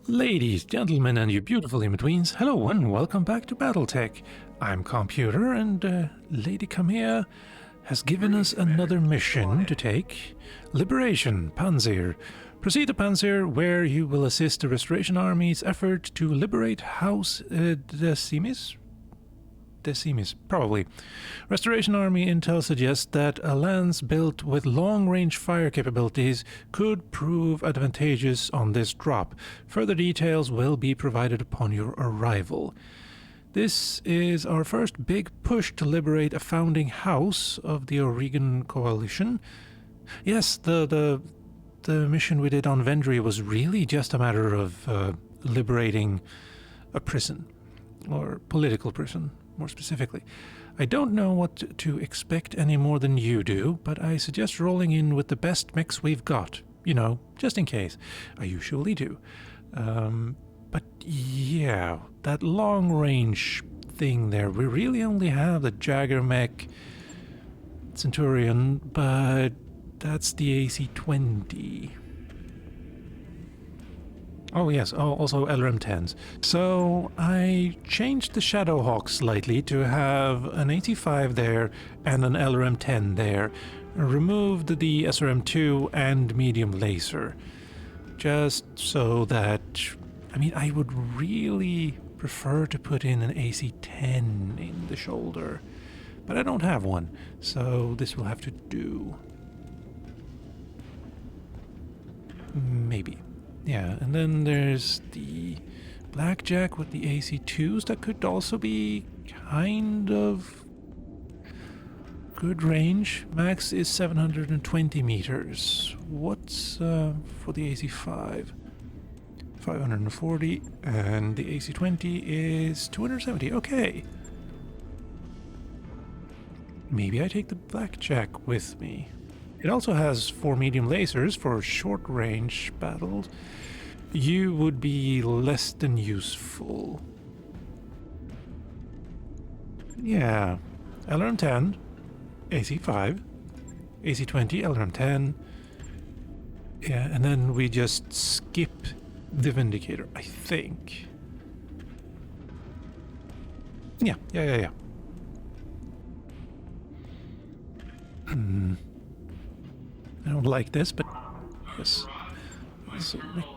Ladies, gentlemen, and you beautiful in-betweens, hello and welcome back to BattleTech. I'm Calmputer, and Lady Camilla has given us another mission to take. Liberation, Panzyr. Proceed to Panzyr, where you will assist the Restoration Army's effort to liberate House Decimis? Decimis, probably. Restoration Army intel suggests that a lance built with long-range fire capabilities could prove advantageous on this drop. Further details will be provided upon your arrival. This is our first big push to liberate a founding house of the Oregon Coalition. Yes, the mission we did on Vendry was really just a matter of liberating a prison, or political prison, more specifically. I don't know what to expect any more than you do, but I suggest rolling in with the best mechs we've got. You know, just in case. I usually do. But yeah, that long-range thing there, we really only have the Jagger mech Centurion, but that's the AC-20. Oh yes, also LRM-10s. So I changed the Shadowhawk slightly to have an 85 there and an LRM-10 there. Removed the SRM-2 and medium laser. Just so that, I mean, I would really prefer to put in an AC-10 in the shoulder. But I don't have one, so this will have to do. Maybe. Yeah, and then there's the Blackjack with the AC-2s that could also be kind of good range. Max is 720 meters. What's for the AC-5? 540, and the AC-20 is 270. Okay. Maybe I take the Blackjack with me. It also has 4 medium lasers for short-range battles. You would be less than useful. Yeah. LRM-10, AC-5, AC-20, LRM-10. Yeah, and then we just skip the Vindicator, I think. Yeah. I don't like this, but yes. So, I'm looking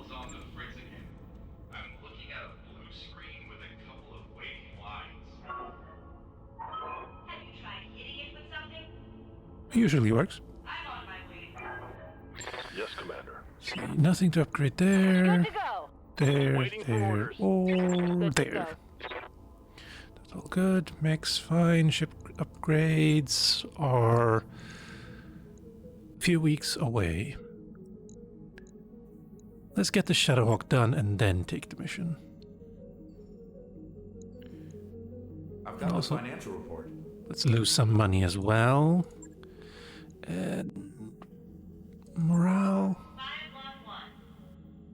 at a blue screen with a couple of wavy lines. Have you tried hitting it with something? usually works. I'm on my way. Yes, Commander. See, nothing to upgrade there. Good to go. There, Waiting for there, orders. or Good to there. go. That's all good. Mechs fine. Ship upgrades are a few weeks away. Let's get the Shadowhawk done and then take the mission. I've got Also- the financial report. Let's lose some money as well. And morale. 511.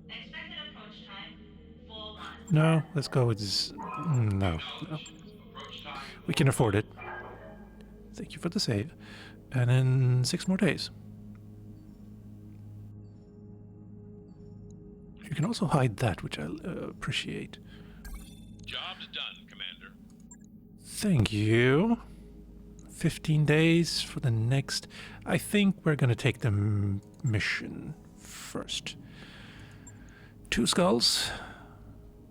Expected approach time, 4-1. No, let's go with this. No. We can afford it. Thank you for the save. And then 6 more days. You can also hide that, which I appreciate. Job's done, Commander. Thank you. 15 days for the next. I think we're going to take the mission first. 2 skulls.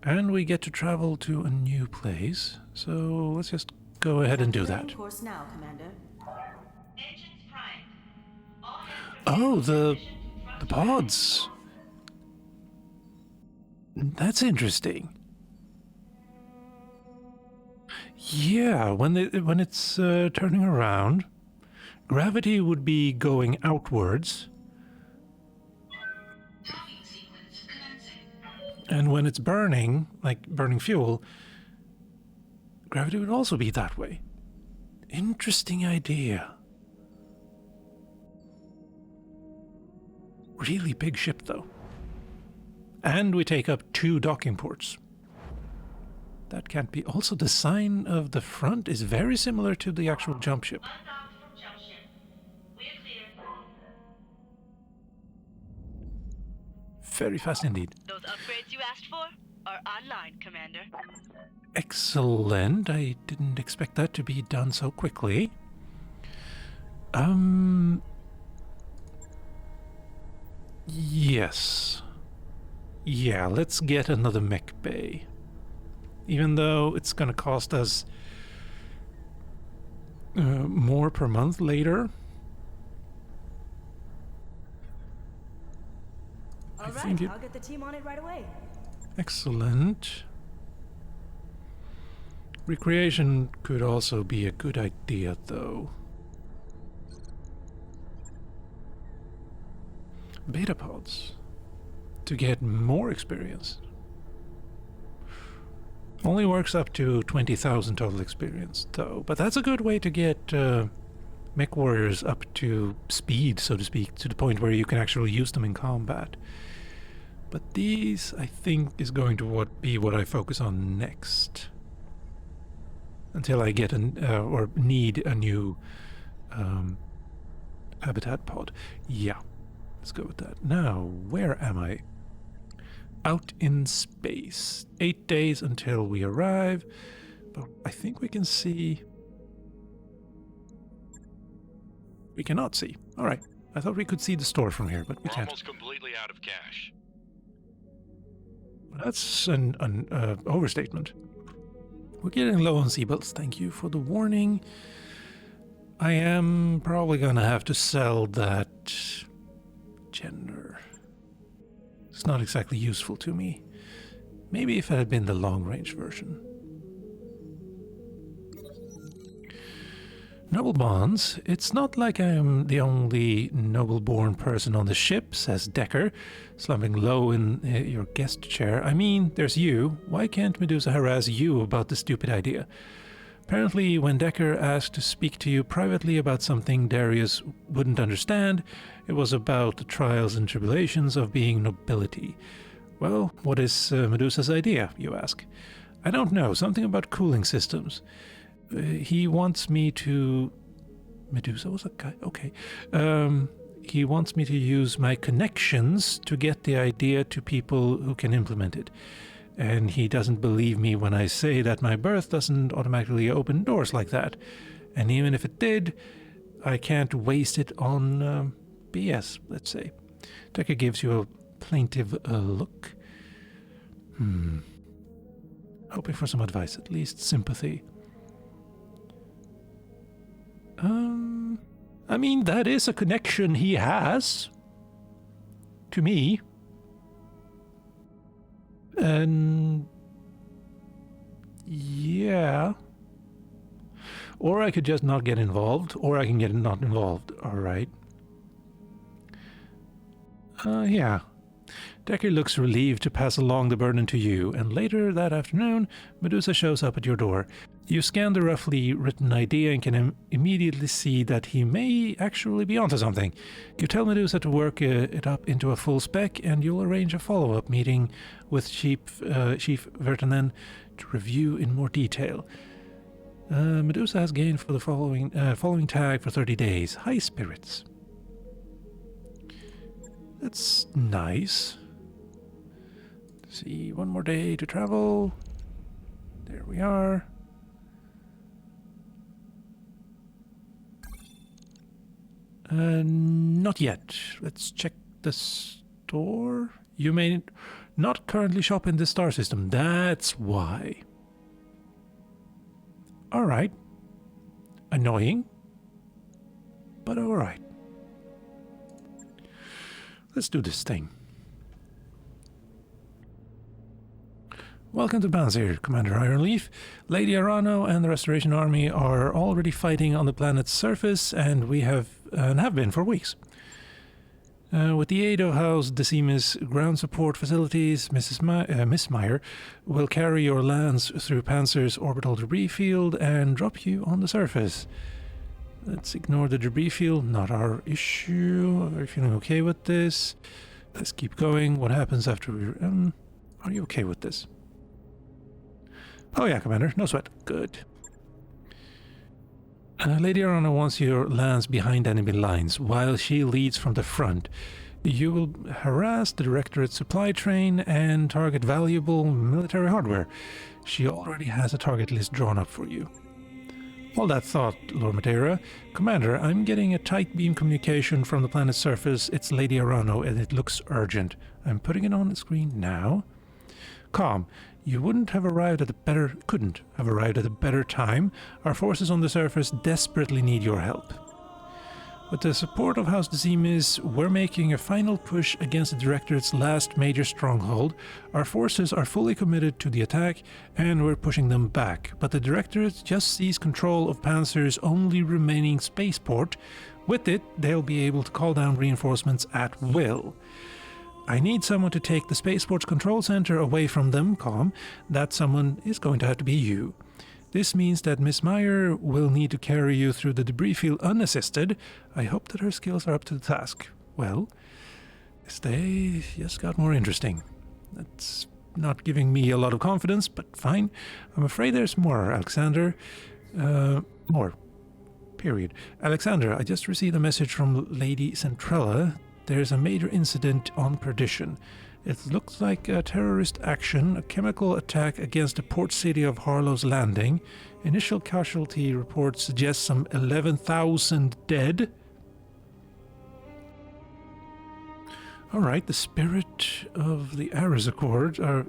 And we get to travel to a new place. So let's just go ahead and do that. Course now, Commander. Engines primed. All hands Oh, the from pods. That's interesting. Yeah, when it's turning around, gravity would be going outwards, Docking sequence commencing. and when it's burning, like burning fuel, gravity would also be that way. Interesting idea. Really big ship, though. And we take up 2 docking ports. That can't be. Also, the sign of the front is very similar to the actual jump ship. Undocked from jump ship. We're clear. very fast indeed. Those upgrades you asked for are online, Commander. Excellent. I didn't expect that to be done so quickly. Yes. Yeah, let's get another mech bay. Even though it's gonna cost us more per month later. All right, think I'll get the team on it right away. Excellent. Recreation could also be a good idea, though. Beta pods. To get more experience. Only works up to 20,000 total experience, though. But that's a good way to get MechWarriors up to speed, so to speak, to the point where you can actually use them in combat. But these, I think, is going to be what I focus on next. Until I get or need a new habitat pod. Yeah, let's go with that. Now, where am I? Out in space. 8 days until we arrive. But I think we can see... We cannot see. Alright. I thought we could see the store from here, but we We're can't. almost completely out of cash. That's an overstatement. We're getting low on seabelts. Thank you for the warning. I am probably gonna have to sell that gender. It's not exactly useful to me. Maybe if it had been the long-range version. Noble bonds. It's not like I am the only noble-born person on the ship, says Decker, slumping low in your guest chair. I mean, there's you. Why can't Medusa harass you about the stupid idea? Apparently, when Decker asked to speak to you privately about something Darius wouldn't understand, it was about the trials and tribulations of being nobility. Well, what is Medusa's idea, you ask? I don't know. Something about cooling systems. He wants me to... Medusa was a guy? Okay. He wants me to use my connections to get the idea to people who can implement it. And he doesn't believe me when I say that my birth doesn't automatically open doors like that. And even if it did, I can't waste it on BS, let's say. Decker gives you a plaintive look. Hoping for some advice, at least sympathy. I mean, that is a connection he has to me. And yeah. Or I could just not get involved, or I can get not involved. All right. Yeah. Decker looks relieved to pass along the burden to you, and later that afternoon, Medusa shows up at your door. You scan the roughly written idea and can immediately see that he may actually be onto something. You tell Medusa to work it up into a full spec, and you'll arrange a follow-up meeting with Chief Vertanen to review in more detail. Medusa has gained for the following tag for 30 days. High spirits. That's nice. See, one more day to travel. There we are. Not yet. Let's check the store. You may not currently shop in the star system. That's why. Alright. Annoying. But alright. Let's do this thing. Welcome to Panzyr, Commander Ironleaf. Lady Arano and the Restoration Army are already fighting on the planet's surface, and we have been for weeks. With the aid of House Decimus ground support facilities, Miss Meyer will carry your lands through Panzyr's orbital debris field and drop you on the surface. Let's ignore the debris field, not our issue. Are you feeling okay with this? Let's keep going. What happens after we... are you okay with this? Oh yeah, Commander. No sweat. Good. Lady Arana wants your lands behind enemy lines, while she leads from the front. You will harass the Directorate's supply train and target valuable military hardware. She already has a target list drawn up for you. All that thought, Lord Matera. Commander, I'm getting a tight beam communication from the planet's surface. It's Lady Arano, and it looks urgent. I'm putting it on the screen now. Calm. You couldn't have arrived at a better time. Our forces on the surface desperately need your help. With the support of House Decimus, we're making a final push against the Directorate's last major stronghold. Our forces are fully committed to the attack, and we're pushing them back. But the Directorate just seized control of Panzyr's only remaining spaceport. With it, they'll be able to call down reinforcements at will. I need someone to take the spaceport's control center away from them, Calm. That someone is going to have to be you. This means that Miss Meyer will need to carry you through the debris field unassisted. I hope that her skills are up to the task. Well, this day just got more interesting. That's not giving me a lot of confidence, but fine. I'm afraid there's more, Alexander. More. Period. Alexander, I just received a message from Lady Centrella. There's a major incident on Perdition. It looks like a terrorist action, a chemical attack against the port city of Harlow's Landing. Initial casualty reports suggest some 11,000 dead. Alright, the spirit of the Ares Accord, or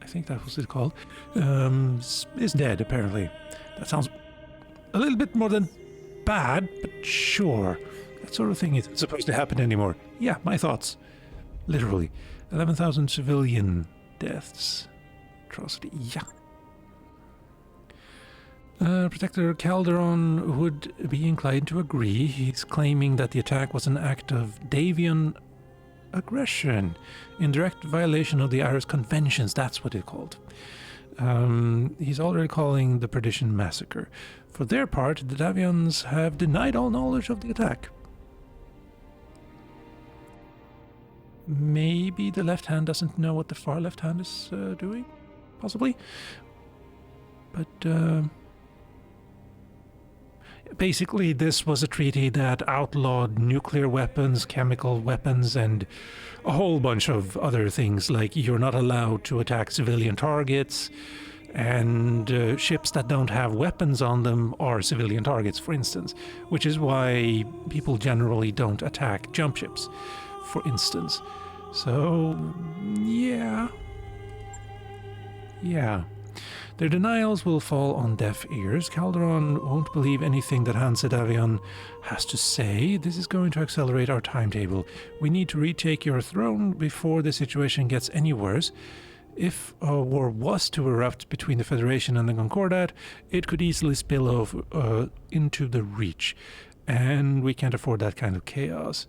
I think that was it called, is dead, apparently. That sounds a little bit more than bad, but sure. That sort of thing isn't supposed to happen anymore. Yeah, my thoughts. Literally. 11,000 civilian deaths. Atrocity, yeah. Protector Calderon would be inclined to agree. He's claiming that the attack was an act of Davian aggression, in direct violation of the Ares Conventions, that's what it's called. He's already calling the Perdition massacre. For their part, the Davians have denied all knowledge of the attack. Maybe the left hand doesn't know what the far left hand is doing? Possibly. But basically this was a treaty that outlawed nuclear weapons, chemical weapons, and a whole bunch of other things, like you're not allowed to attack civilian targets, and ships that don't have weapons on them are civilian targets, for instance, which is why people generally don't attack jump ships, for instance. So, yeah. Their denials will fall on deaf ears. Calderon won't believe anything that Hans Davion has to say. This is going to accelerate our timetable. We need to retake your throne before the situation gets any worse. If a war was to erupt between the Federation and the Concordat, it could easily spill over into the Reach. And we can't afford that kind of chaos.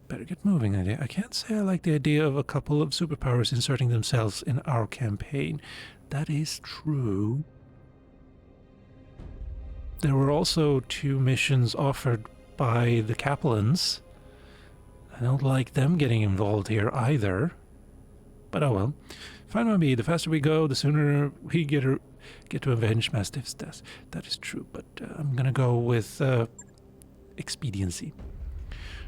Better get moving. I can't say I like the idea of a couple of superpowers inserting themselves in our campaign. That is true. There were also 2 missions offered by the Capellans. I don't like them getting involved here either. But oh well. Fine by me. The faster we go, the sooner we get to avenge Mastiff's death. That is true, but I'm gonna go with expediency.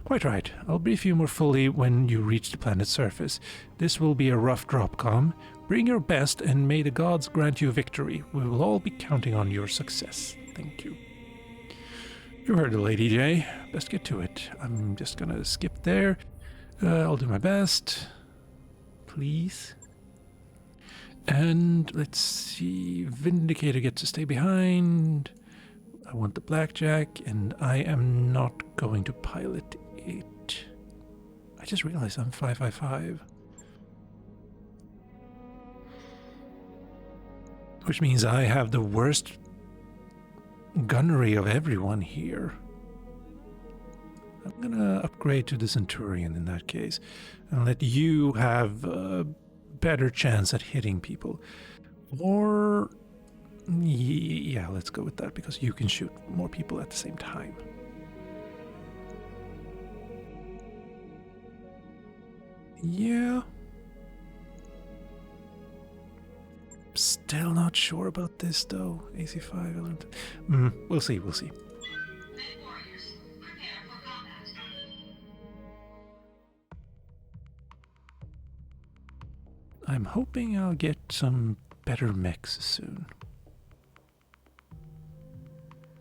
Quite right. I'll brief you more fully when you reach the planet's surface. This will be a rough drop, Com. Bring your best, and may the gods grant you victory. We will all be counting on your success. Thank you. You heard the lady, Jay. Best get to it. I'm just gonna skip there. I'll do my best. Please. And let's see. Vindicator gets to stay behind. I want the blackjack, and I am not going to pilot it. I just realized I'm 555. Which means I have the worst gunnery of everyone here. I'm gonna upgrade to the Centurion in that case, and let you have a better chance at hitting people. Or, yeah, let's go with that, because you can shoot more people at the same time. Yeah. Still not sure about this, though. AC5, we'll see. MechWarriors, prepare for combat. I'm hoping I'll get some better mechs soon.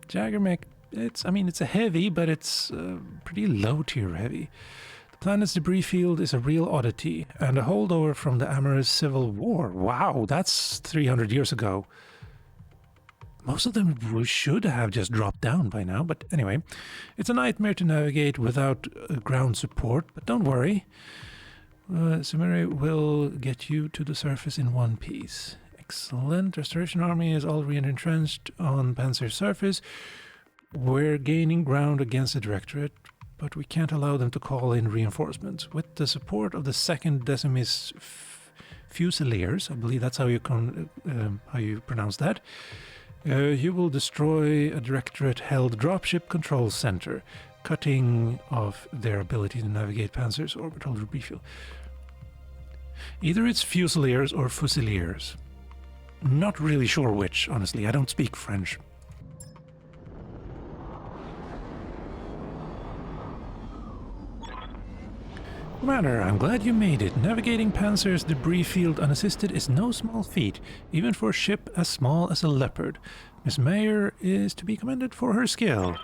Jagger mech, it's a heavy, but it's pretty low tier heavy. The planet's debris field is a real oddity, and a holdover from the Amorous Civil War. Wow, that's 300 years ago. Most of them should have just dropped down by now, but anyway. It's a nightmare to navigate without ground support, but don't worry. Sumeria will get you to the surface in one piece. Excellent. Restoration Army is already entrenched on Panzyr's surface. We're gaining ground against the Directorate, but we can't allow them to call in reinforcements. With the support of the 2nd Decimus Fusiliers, I believe that's how you pronounce that, you will destroy a Directorate-held dropship control center, cutting off their ability to navigate Panzyr's orbital debris field. Either it's Fusiliers or Fusiliers. Not really sure which, honestly. I don't speak French. Commander, I'm glad you made it. Navigating Panzyr's debris field unassisted is no small feat, even for a ship as small as a Leopard. Miss Mayer is to be commended for her skill.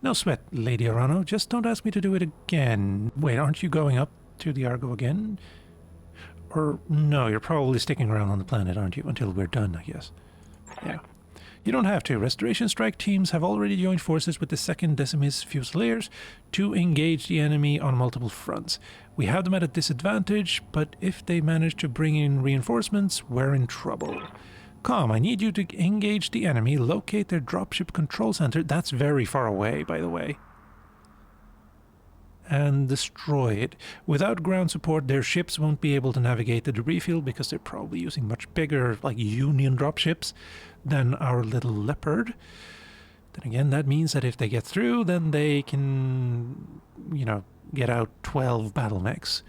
No sweat, Lady Arano. Just don't ask me to do it again. Wait, aren't you going up to the Argo again? Or no, you're probably sticking around on the planet, aren't you? Until we're done, I guess. Yeah. You don't have to. Restoration strike teams have already joined forces with the 2nd Decimus Fusiliers to engage the enemy on multiple fronts. We have them at a disadvantage, but if they manage to bring in reinforcements, we're in trouble. Calm, I need you to engage the enemy, locate their dropship control center. That's very far away, by the way. And destroy it. Without ground support, their ships won't be able to navigate the debris field because they're probably using much bigger, like, Union dropships than our little Leopard. Then again, that means that if they get through, then they can, get out 12 battle mechs.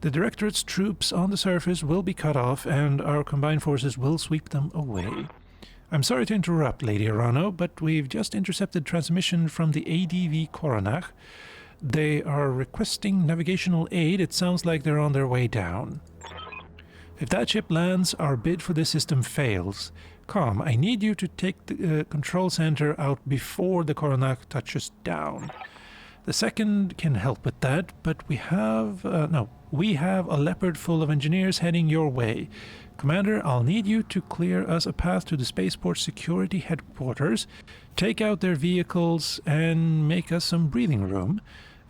The Directorate's troops on the surface will be cut off, and our combined forces will sweep them away. I'm sorry to interrupt, Lady Arano, but we've just intercepted transmission from the ADV Coronach. They are requesting navigational aid. It sounds like they're on their way down. If that ship lands, our bid for this system fails. Calm, I need you to take the control center out before the Coronach touches down. The 2nd can help with that, but we have a Leopard full of engineers heading your way. Commander, I'll need you to clear us a path to the spaceport security headquarters, take out their vehicles, and make us some breathing room,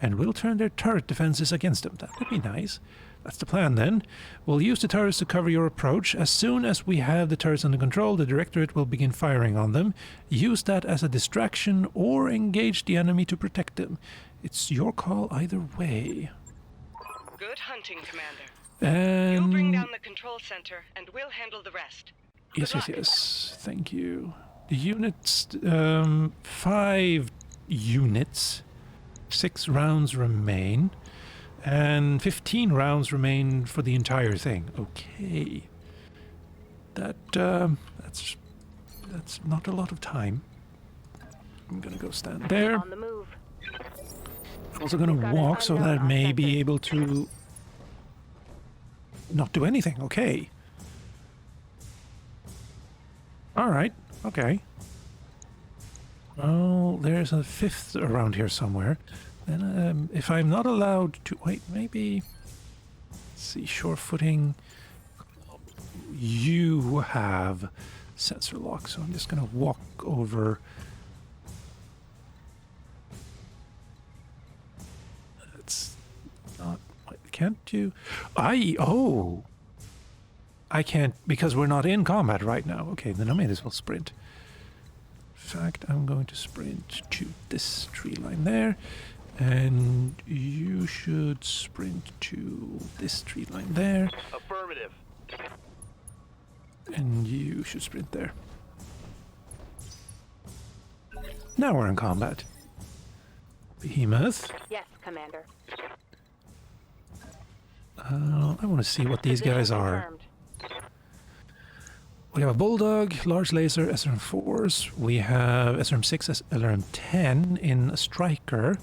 and we'll turn their turret defenses against them. That would be nice. That's the plan, then. We'll use the turrets to cover your approach. As soon as we have the turrets under control, the Directorate will begin firing on them. Use that as a distraction or engage the enemy to protect them. It's your call either way. Good hunting, Commander. And You'll bring down the control center, and we'll handle the rest. Yes. Thank you. The units, 5 units, 6 rounds remain, and 15 rounds remain for the entire thing. Okay. That's not a lot of time. I'm gonna go stand there. On the move. I'm also gonna walk so that I may be able to not do anything. Okay. Alright, okay. Well, there's a 5th around here somewhere. Then, if I'm not allowed to... Wait, maybe... Let's see, shore footing... You have sensor lock, so I'm just gonna walk over... It's not... Can't you... Oh! I can't, because we're not in combat right now. Okay, then I may as well sprint. In fact, I'm going to sprint to this tree line there. And you should sprint to this tree line there. Affirmative. And you should sprint there. Now we're in combat. Behemoth. Yes, Commander. I want to see what these guys are. Confirmed. We have a Bulldog, Large Laser, SRM-4s. We have SRM-6, SRM-10 in a Striker.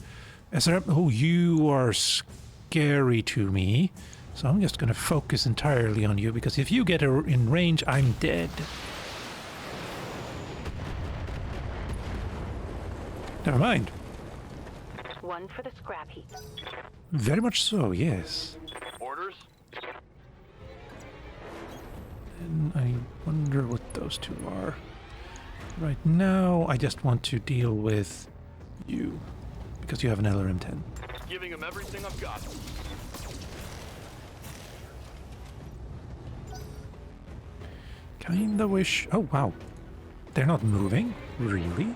SRM... Oh, you are scary to me. So I'm just gonna focus entirely on you, because if you get in range, I'm dead. Never mind. One for the scrap heap. Very much so, yes. Orders? And I wonder what those two are. Right now, I just want to deal with you, because you have an LRM-10. Giving him everything I've got. Kinda wish... Oh, wow. They're not moving? Really?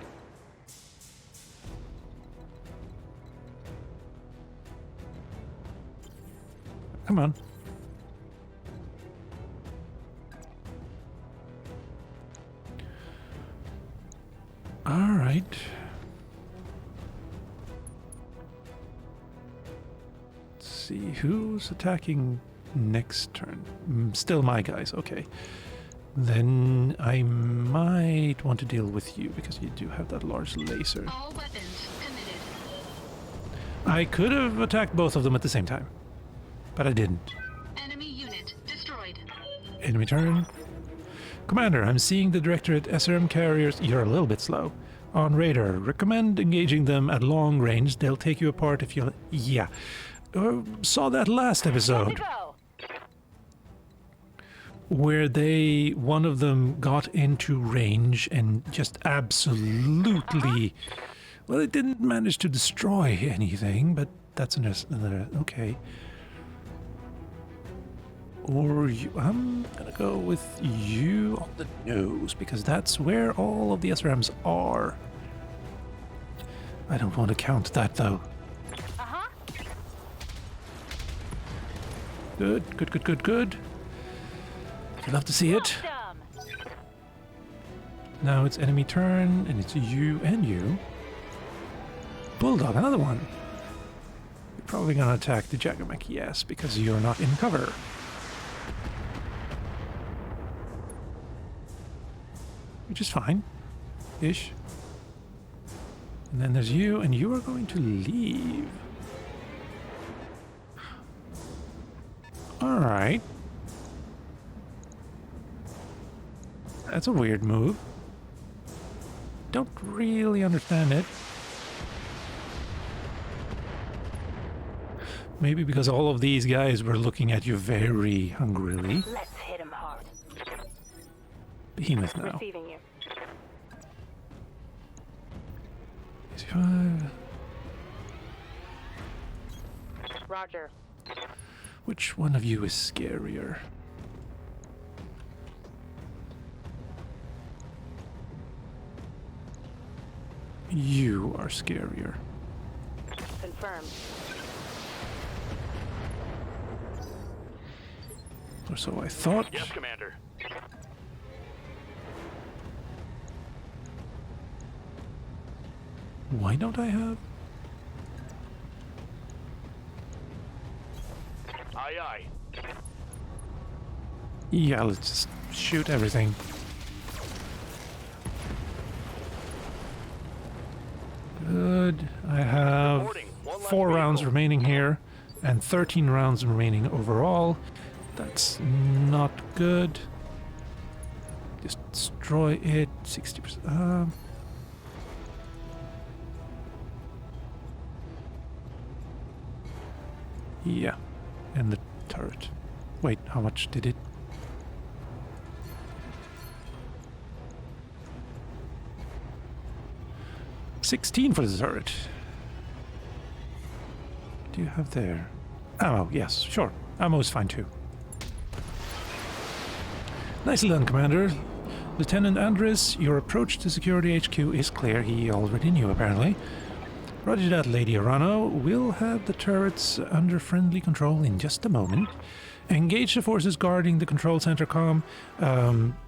Come on. Alright. Let's see, who's attacking next turn? Still my guys, okay. Then I might want to deal with you, because you do have that large laser. All weapons committed. I could have attacked both of them at the same time, but I didn't. Enemy unit destroyed. Enemy turn. Commander, I'm seeing the Directorate SRM carriers. You're a little bit slow. On radar. Recommend engaging them at long range. They'll take you apart if you... Yeah. Saw that last episode. Where one of them got into range and just absolutely... Well, it didn't manage to destroy anything, but that's another... Okay. Or you, I'm gonna go with you on the nose, because that's where all of the SRMs are. I don't want to count that, though. Good, good, good, good, good. I'd love to see it. Now it's enemy turn, and it's you and you. Bulldog, another one. You're probably gonna attack the Jagamech, yes, because you're not in cover. Which is fine. Ish. And then there's you, and you are going to leave. Alright. That's a weird move. Don't really understand it. Maybe because all of these guys were looking at you very hungrily. Let's hit him hard. Behemoth now. Receiving you. 65. Roger. Which one of you is scarier? You are scarier. Confirmed. Or so I thought. Yes, Commander. Why don't I have? Aye, aye. Yeah, let's just shoot everything. Good. I have Reporting. One less 4 rounds vehicle. remaining here, and 13 rounds remaining overall. That's not good. Just destroy it. 60%. Yeah, and the turret. Wait, how much did it? $16 for the turret. What do you have there? Ammo, yes, sure. Ammo is fine too. Nicely done, Commander. Lieutenant Andres, your approach to Security HQ is clear. He already knew, apparently. Roger that, Lady Arano. We'll have the turrets under friendly control in just a moment. Engage the forces guarding the control center comm.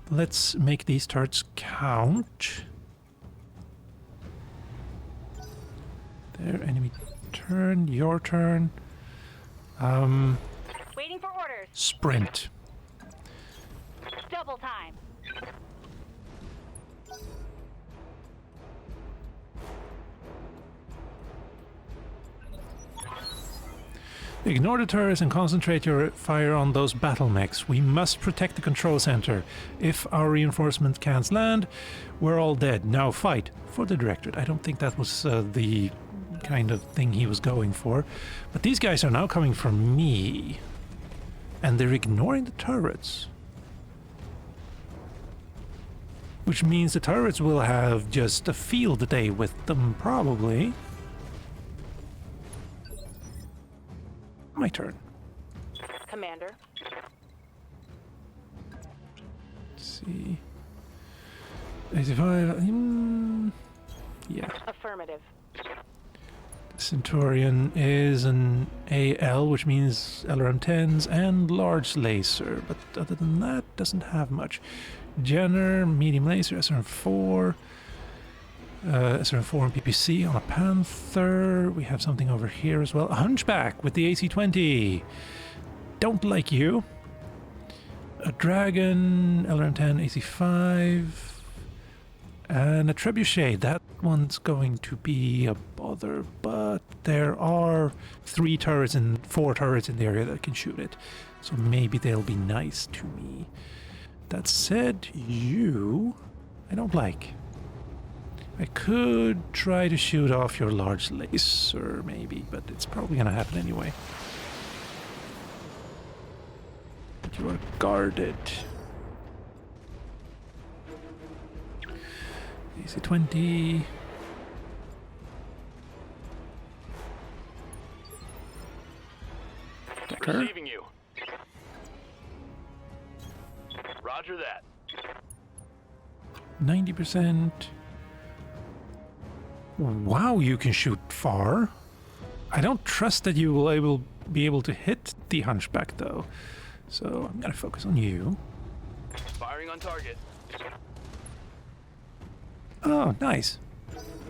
Let's make these turrets count. There, enemy turn, your turn. Waiting for orders. Sprint. Double time. Ignore the turrets and concentrate your fire on those battle mechs. We must protect the control center. If our reinforcement can't land, we're all dead. Now fight for the directorate. I don't think that was the kind of thing he was going for. But these guys are now coming for me. And they're ignoring the turrets. Which means the turrets will have just a field day with them, probably. My turn. Commander. Let's see. 85. Yeah. Affirmative. Centurion is an AL, which means LRM-10s and large laser. But other than that, doesn't have much. Jenner, medium laser, SRM-4. SRM-4 and PPC on a Panzyr. We have something over here as well. A Hunchback with the AC-20. Don't like you. A Dragon, LRM-10, AC-5. And a Trebuchet. That one's going to be a bother, but there are 4 turrets in the area that can shoot it. So maybe they'll be nice to me. That said, you I don't like. I could try to shoot off your large laser, maybe, but it's probably gonna happen anyway. But you are guarded. AC-20. Decker. Receiving you. Roger that. 90%. Wow, you can shoot far. I don't trust that you will be able to hit the Hunchback, though. So I'm gonna focus on you. Firing on target. Oh, nice.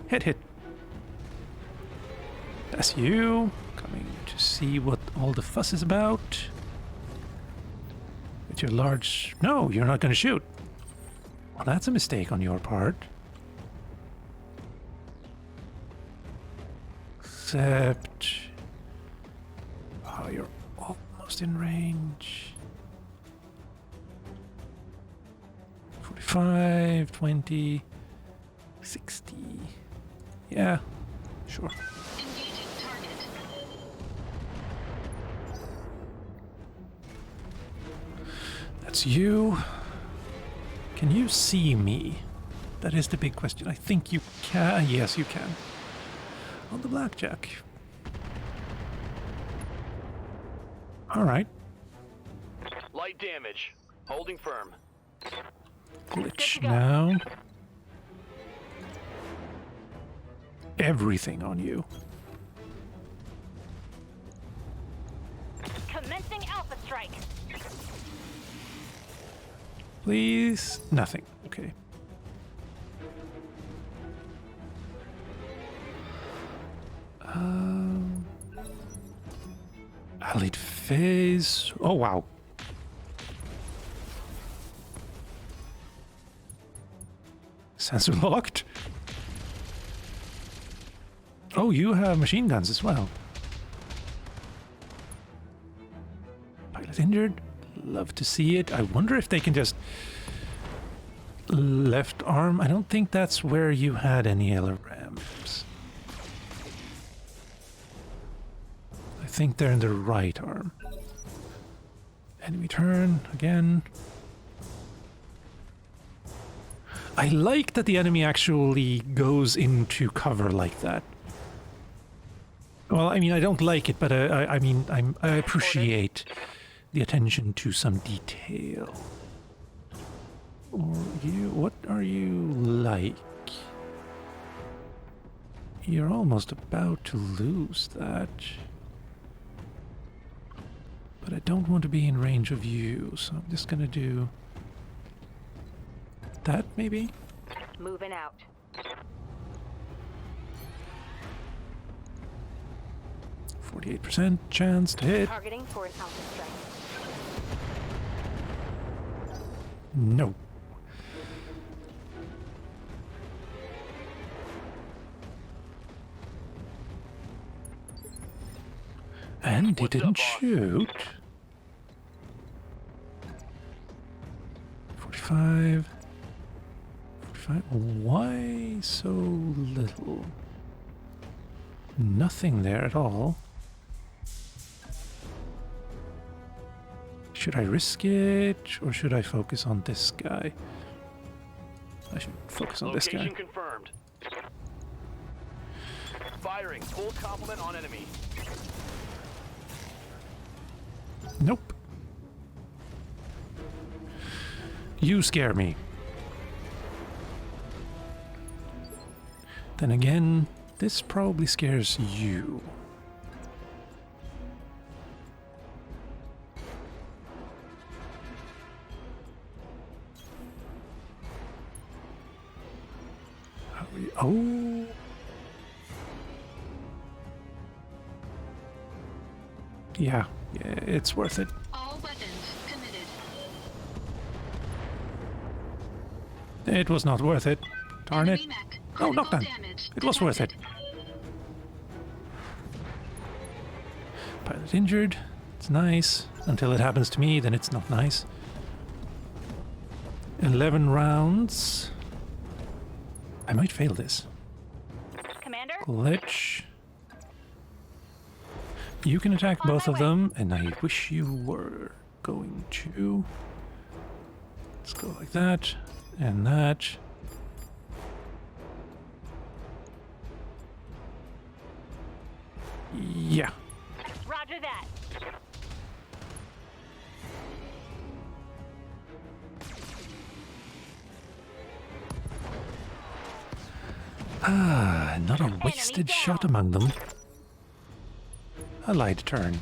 Hit. That's you. Coming to see what all the fuss is about. With your large... No, you're not gonna shoot. Well, that's a mistake on your part. Except... Oh, you're almost in range. 45, 20, 60. Yeah, sure. Engaging target. That's you. Can you see me? That is the big question. I think you can. Yes, you can. On the blackjack. All right. Light damage. Holding firm. Glitch now. Everything on you. Commencing Alpha Strike. Please. Nothing. Okay. Allied phase. Oh, wow. Sensor locked. Oh, you have machine guns as well. Pilot injured. Love to see it. I wonder if they can just... Left arm. I don't think that's where you had any LRMs. I think they're in the right arm. Enemy turn again. I like that the enemy actually goes into cover like that. Well, I mean, I don't like it, but I mean, I appreciate the attention to some detail. Or you, what are you like? You're almost about to lose that. But I don't want to be in range of you, so I'm just gonna do that, maybe? Moving out. 48% chance to hit. Targeting for an Alpha Strike. No. And he What's up, didn't boss? shoot. 45. 45. Why so little? Nothing there at all. Should I risk it, or should I focus on this guy? I should focus on this guy. Location confirmed. Firing. Full complement on enemy. Nope. You scare me. Then again, this probably scares you. Oh. Yeah, it's worth it. All weapons committed. It was not worth it. Darn it. Enemy mech. Oh, Critical knockdown. damage It was worth it. detected. Pilot injured. It's nice. Until it happens to me, then it's not nice. 11 rounds. I might fail this. Commander? Glitch. You can attack On both my of way. them, and I wish you were going to. Let's go like that, and that. Yeah. Roger that. Ah, not a wasted shot among them. A light turn.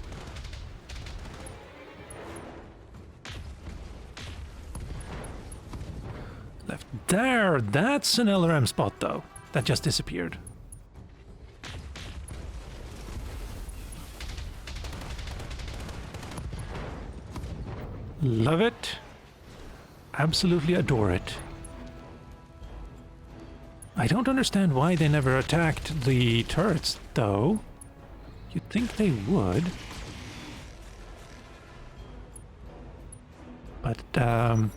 Left there. That's an LRM spot, though. That just disappeared. Love it. Absolutely adore it. I don't understand why they never attacked the turrets, though. You'd think they would. But, I'm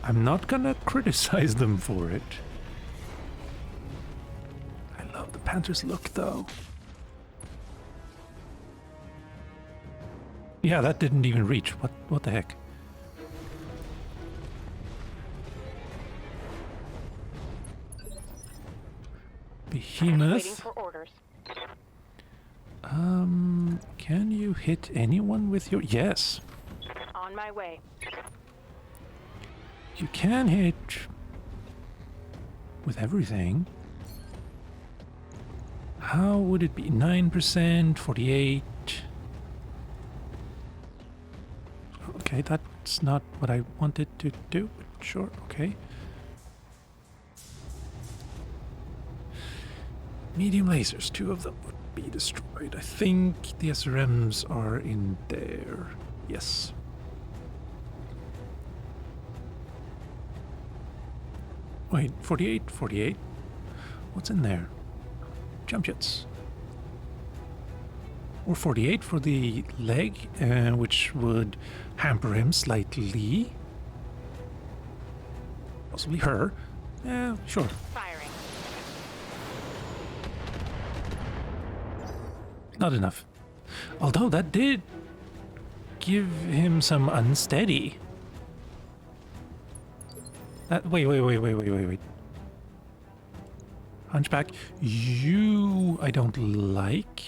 not gonna criticize them for it. I love the Panzer's look, though. Yeah, that didn't even reach. What the heck? Waiting Behemoth. for orders. Can you hit anyone with your... Yes. On my way. You can hit with everything. How would it be? 9%, 48. Okay, that's not what I wanted to do, but sure, okay. Medium lasers, 2 of them would be destroyed. I think the SRMs are in there. Yes. Wait, 48, 48. What's in there? Jump jets. Or 48 for the leg, which would hamper him slightly. Possibly her. Yeah, sure. Firing. Not enough. Although that did give him some unsteady. Wait. Hunchback, you I don't like.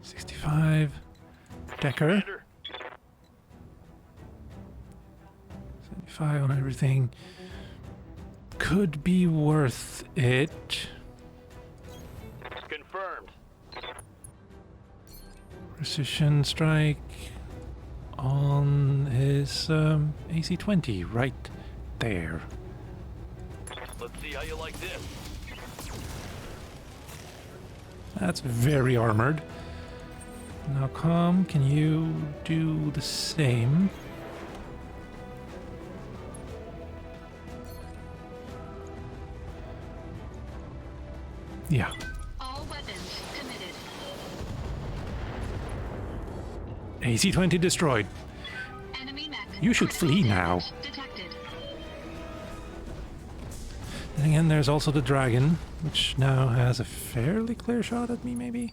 $65. Decker. Commander. 75 on everything. Could be worth it. Confirmed. Precision strike on his AC-20 right there. Let's see how you like this. That's very armored. Now, Com, can you do the same? Yeah. All weapons committed. AC-20 destroyed. Enemy mech. You should critical flee now. damage detected. And again, there's also the dragon, which now has a fairly clear shot at me, maybe.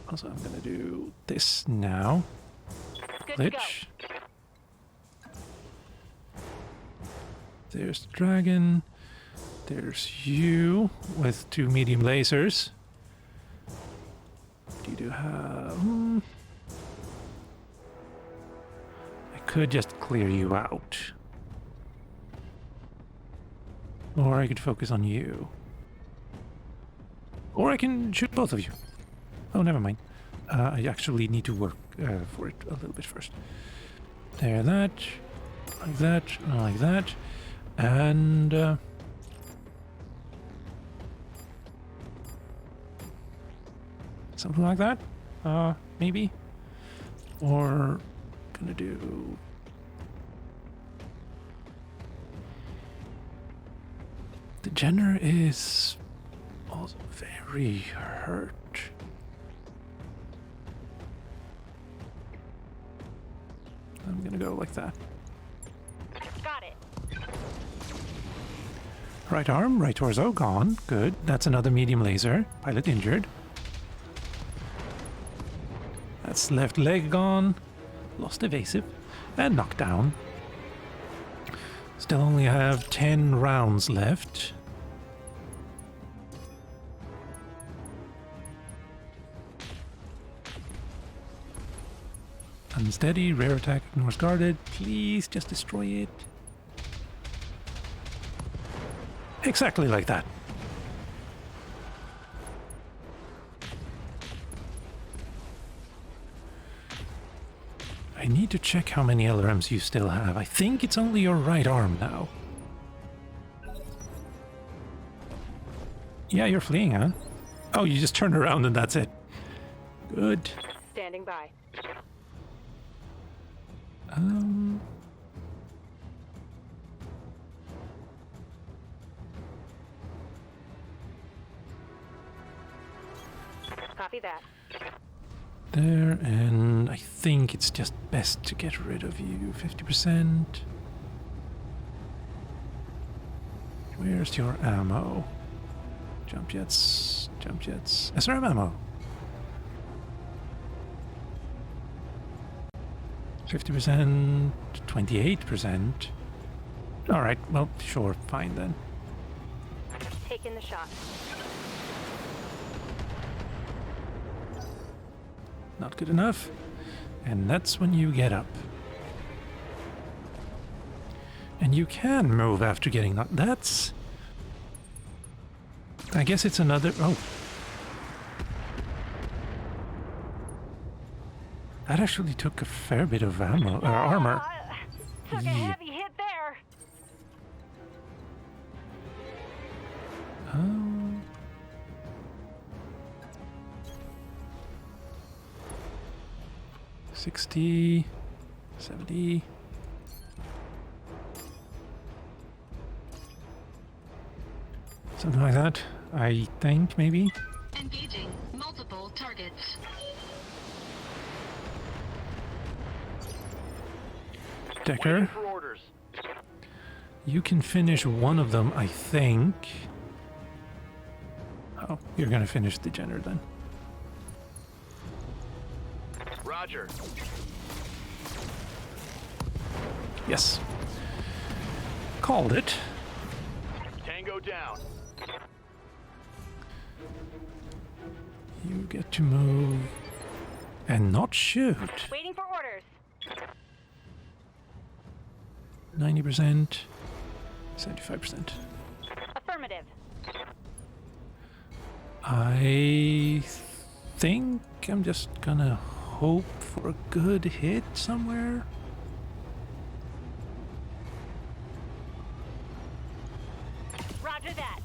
Also, I'm gonna do this now. Good to go. Glitch. There's the dragon. There's you with 2 medium lasers. What do you do have? I could just clear you out. Or I could focus on you. Or I can shoot both of you. Oh, never mind. I actually need to work for it a little bit first. There, that. Like that. Like that. And... something like that? Maybe? Or... gonna do... The Jenner is also very hurt. I'm gonna go like that. Got it. Right arm, right torso, gone. Good. That's another medium laser. Pilot injured. That's left leg gone. Lost evasive. And knocked down. Still only have 10 rounds left. Unsteady, rare attack, ignores guarded. Please just destroy it. Exactly like that. I need to check how many LRMs you still have. I think it's only your right arm now. Yeah, you're fleeing, huh? Oh, you just turn around and that's it. Good. Standing by. Copy that. There, and I think it's just best to get rid of you. 50%. Where's your ammo? Jump jets, jump jets. SRM ammo. 50%, 28%. Alright, well, sure, fine then. Taking the shot. Not good enough. And that's when you get up. And you can move after getting knocked. That's... I guess it's another... Oh. That actually took a fair bit of ammo, armor. Took a heavy hit there. Um... 60, 70. Something like that, I think, maybe. Engaging multiple targets. Decker, For orders. you can finish one of them, I think. Oh, you're gonna finish the Jenner then. Roger. Yes. Called it. Tango down. You get to move and not shoot. Waiting for orders. 90%, 75%. Affirmative. I think I'm just gonna hope for a good hit somewhere. Roger that.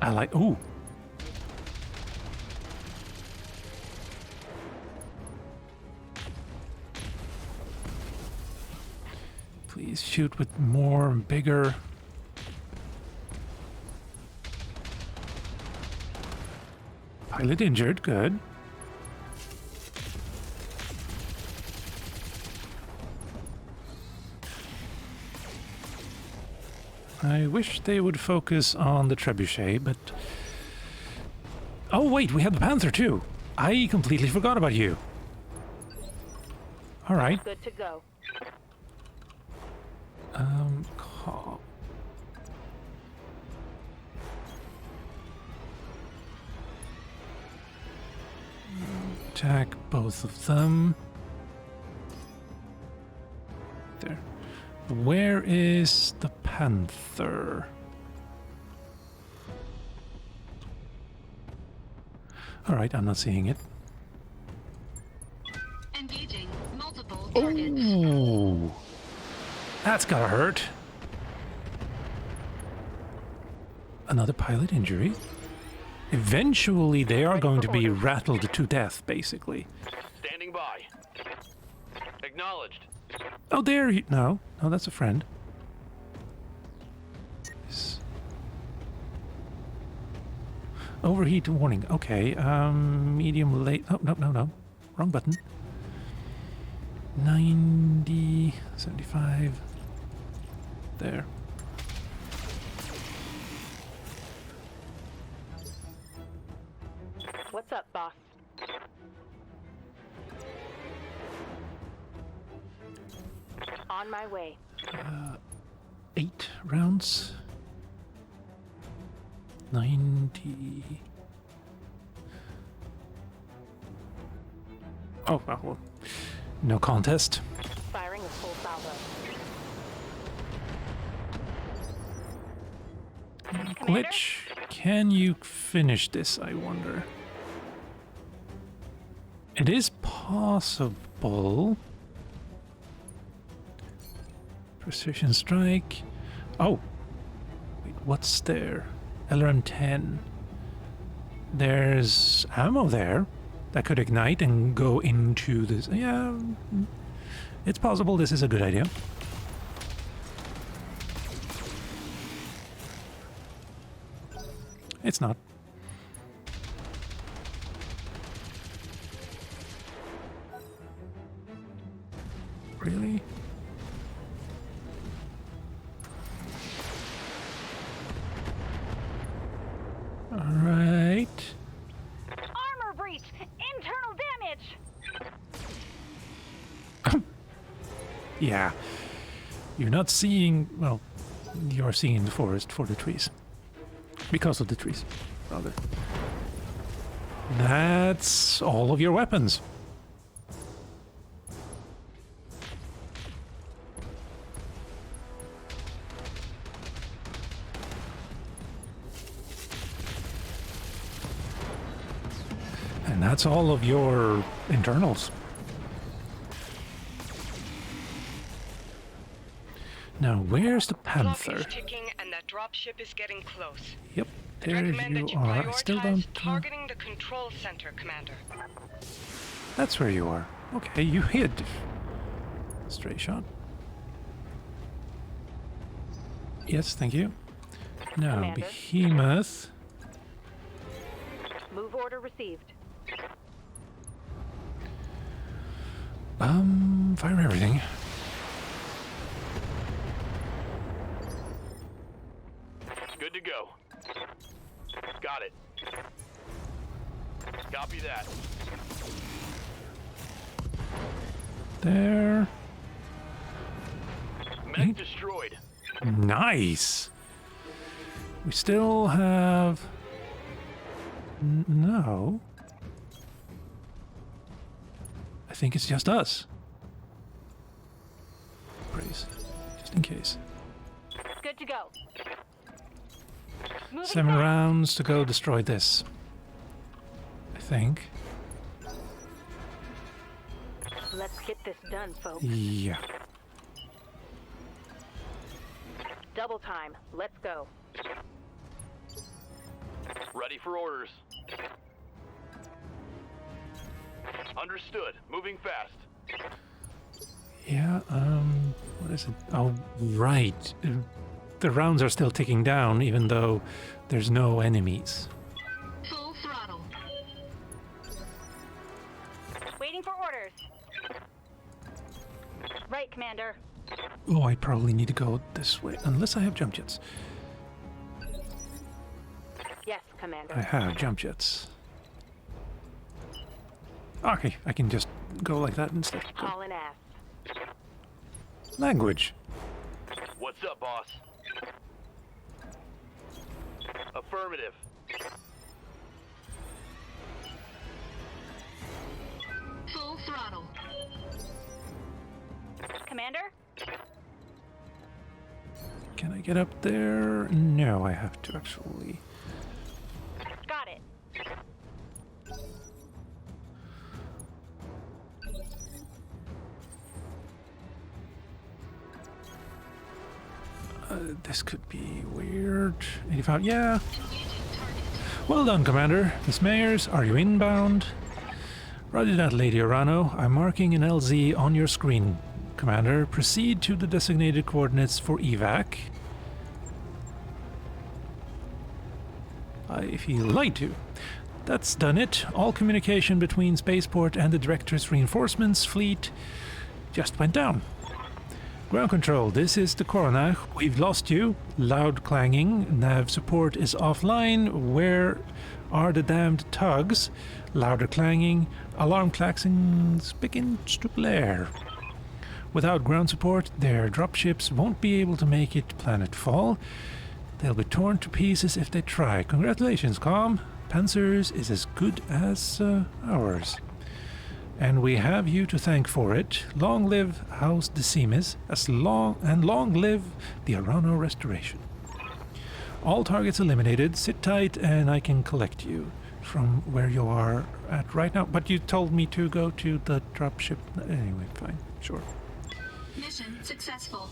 I like... Ooh. Please shoot with more, bigger Pilot injured, good. I wish they would focus on the trebuchet, but... Oh wait, we have the Panzer too! I completely forgot about you. Alright. Good to go. Call. Attack both of them. There. Where is the Panther? Alright, I'm not seeing it. Engaging multiple targets. Ooh. That's gotta hurt. Another pilot injury. Eventually, they are going to be rattled to death, basically. Standing by. Acknowledged. Oh, there you... No, that's a friend. Overheat warning. Okay, medium late... Oh, no. Wrong button. 90... 75... There. What's up, boss? On my way. 8 rounds. 90... Oh, well, no contest. Firing a full salvo. Commander? Glitch, can you finish this, I wonder? It is possible. Precision strike. Oh! Wait, what's there? LRM-10. There's ammo there that could ignite and go into this. Yeah, it's possible this is a good idea. It's not. Really? All right. Armor breach! Internal damage! Yeah. You're not seeing... Well, you're seeing the forest for the trees. Because of the trees, rather. That's all of your weapons. And that's all of your internals. Now, where's the Clock Panther? is ticking and that dropship is getting close. Yep, I'd there recommend that you you are. I still prioritize don't... targeting the control center, Commander. That's where you are. Okay, you hid. Stray shot. Yes, thank you. Now, Commander. Behemoth. Move order received. Fire everything. Good to go. Got it. Copy that. There. Mech destroyed. Nice. We still have... No. I think it's just us. Praise. Just in case. Good to go. Moving 7 fast. rounds to go destroy this. I think. Let's get this done, folks. Yeah. Double time. Let's go. Ready for orders. Understood. Moving fast. Yeah, what is it? Oh, right. The rounds are still ticking down, even though there's no enemies. Full throttle. Waiting for orders. Right, Commander. Oh, I probably need to go this way, unless I have jump jets. Yes, Commander. I have jump jets. Okay, I can just go like that instead. Good. All in ass. Language. What's up, boss? Affirmative. Full throttle. Commander? Can I get up there? No, I have to actually. Got it. This could be weird. 85, yeah. Well done, Commander. Miss Mayers, are you inbound? Roger that, Lady Orano. I'm marking an LZ on your screen, Commander. Proceed to the designated coordinates for evac. If you like to. That's done it. All communication between Spaceport and the Director's reinforcements fleet just went down. Ground control, this is the Coronach. We've lost you. Loud clanging. Nav support is offline. Where are the damned tugs? Louder clanging. Alarm klaxons begins to blare. Without ground support, their dropships won't be able to make it planetfall. They'll be torn to pieces if they try. Congratulations, Com. Panzyr's is as good as ours. And we have you to thank for it. Long live House Decimus, long live the Arano Restoration. All targets eliminated. Sit tight and I can collect you from where you are at right now. But you told me to go to the dropship. Anyway, fine, sure. Mission successful.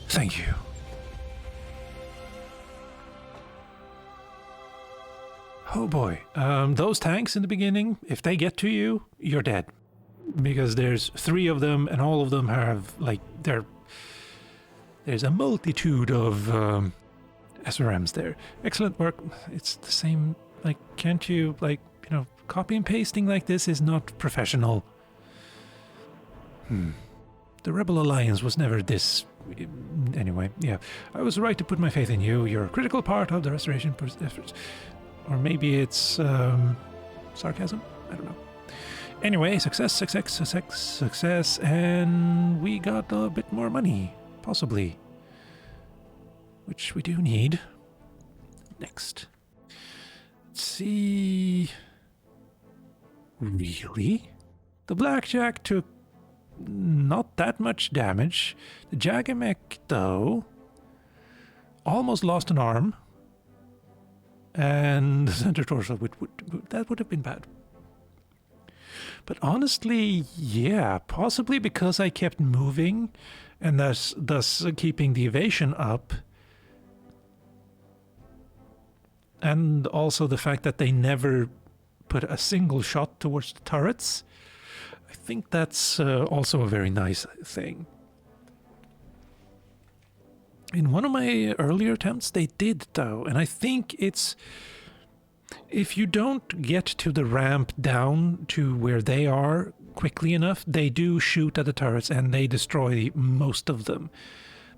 Thank you. Oh boy, those tanks in the beginning, if they get to you, you're dead. Because there's 3 of them, and all of them have, like, there's a multitude of SRMs there. Excellent work. It's the same, like, can't you, like, you know, copy and pasting like this is not professional. The Rebel Alliance was never this. Anyway, yeah. I was right to put my faith in you. You're a critical part of the restoration efforts. Or maybe it's sarcasm? I don't know. Anyway, success, and we got a bit more money, possibly. Which we do need. Next. Let's see. Really? The Blackjack took not that much damage. The Jagamech, though, almost lost an arm. And the center torso, that would have been bad. But honestly, yeah, possibly because I kept moving and thus keeping the evasion up. And also the fact that they never put a single shot towards the turrets. I think that's also a very nice thing. In one of my earlier attempts, they did, though, and I think it's... If you don't get to the ramp down to where they are quickly enough, they do shoot at the turrets and they destroy most of them.